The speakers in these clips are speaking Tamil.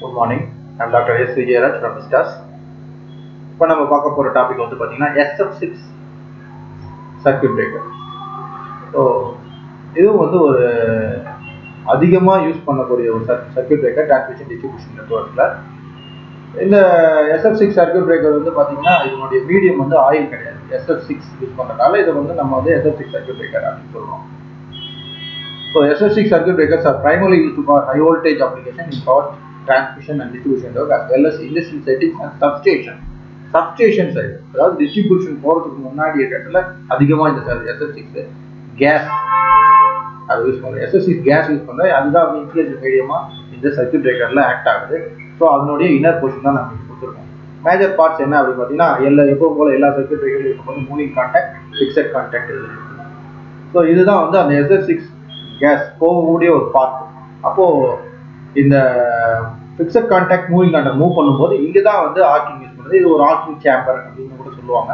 Good morning. I'm Dr. S. Vijayaraj from STAS. இப்போ நம்ம பார்க்க போகிற டாபிக் வந்து பார்த்தீங்கன்னா SF6 சர்க்யூட் பிரேக்கர். ஸோ இதுவும் வந்து ஒரு அதிகமாக யூஸ் பண்ணக்கூடிய ஒரு சர்க்யூட் பிரேக்கர் டிரான்ஸ்மிஷன் டிஸ்ட்ரிபியூஷன் நெட்வொர்க்கில். இந்த SF6 சர்க்யூட் பிரேக்கர் வந்து பார்த்தீங்கன்னா இதனுடைய மீடியம் வந்து ஆயில் கிடையாது. SF6 யூஸ் பண்ணுறதுனால இதை வந்து நம்ம வந்து SF6 சர்க்யூட் பிரேக்கர் அப்படின்னு சொல்கிறோம். So SF6 circuit breakers are primarily used for high voltage application in power transmission and distribution network as well as industrial settings and substation. Substation side, அதாவது distribution போறதுக்கு முன்னாடி இடத்துல அதிகமாக இந்த SF6 கேஸ் அது யூஸ் பண்ணுறோம். SF6 கேஸ் யூஸ் பண்ணுறோம். அதுதான் வந்து இன்சுலேஷன் மீடியமா இந்த சர்க்யூட் பிரேக்கர்ல ஆக்ட் ஆகுது. ஸோ அதனுடைய இன்னர் போர்ஷன் தான் நம்ம கொடுத்துருக்கோம். மேஜர் பார்ட்ஸ் என்ன அப்படின்னு பார்த்தீங்கன்னா எப்பவும் போல எல்லா சர்க்யூட் பிரேக்கர்லையும் இருக்கும்போது மூவிங் கான்டாக்ட், ஃபிக்ஸட் கான்டாக்ட் இருக்கு. ஸோ இதுதான் வந்து அந்த SF6 கேஸ் போகக்கூடிய ஒரு பார்ட். அப்போ இந்த fixed contact moving contact move பண்ணும்போது இங்கே தான் வந்து ஆர்க்கிங் யூஸ் பண்ணுறது. இது ஒரு ஆர்க்கிங் சேம்பர் அப்படின்னு கூட சொல்லுவாங்க.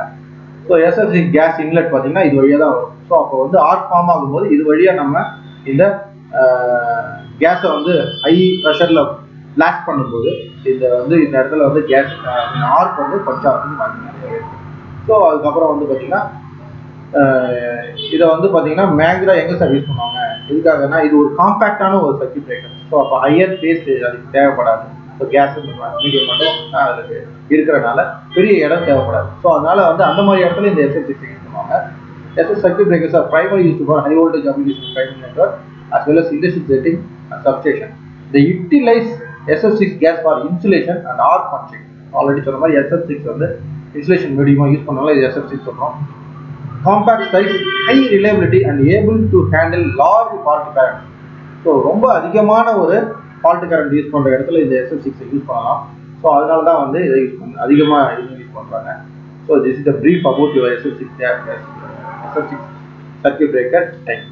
ஸோ SF6 கேஸ் இன்லெட் பார்த்தீங்கன்னா இது வழியாக தான் வரும். ஸோ அப்போ வந்து ஆர்க் ஃபார்ம் ஆகும்போது இது வழியாக நம்ம இந்த கேஸை வந்து ஹை ப்ரெஷரில் பிளாஸ்ட் பண்ணும்போது இந்த இடத்துல வந்து கேஸ் ஆர்க் வந்து பஞ்சா வந்து நிறைய. ஸோ அதுக்கப்புறம் வந்து பார்த்தீங்கன்னா இதை வந்து பார்த்தீங்கன்னா மேக்ஸிமம் எங்கே சார் யூஸ் பண்ணுவாங்க, எதுக்காகனா இது ஒரு காம்பேக்டான ஒரு சர்க்யூட் பிரேக்கர். ஸோ அப்போ ஹையர் ஸ்பேஸ் அதுக்கு தேவைப்படாது. ஸோ கேஸ் மீடியம் மட்டும் அதுக்கு இருக்கிறனால பெரிய இடம் தேவைப்படாது. ஸோ அதனால வந்து அந்த மாதிரி இடத்துல இந்த SF6 யூஸ் பண்ணுவாங்க. SF circuit breakers are primary used for high voltage application training network as well as industrial setting and substation. They utilize SF6 gas for insulation and arc punching. Already சொன்ன மாதிரி SF6 வந்து இன்சுலேஷன் மீடியமாக யூஸ் பண்ணாலும் இது SF6 சொல்கிறோம். Compact size, high reliability and able to handle large fault current. So ரொம்ப அதிகமான ஒரு ஃபால்ட் கரண்ட் யூஸ் பண்ணுற இடத்துல இந்த SF6 யூஸ் பண்ணலாம். ஸோ அதனால தான் வந்து இதை அதிகமாக யூஸ் பண்ணுறாங்க. So this is the brief about your SF6 circuit breaker type.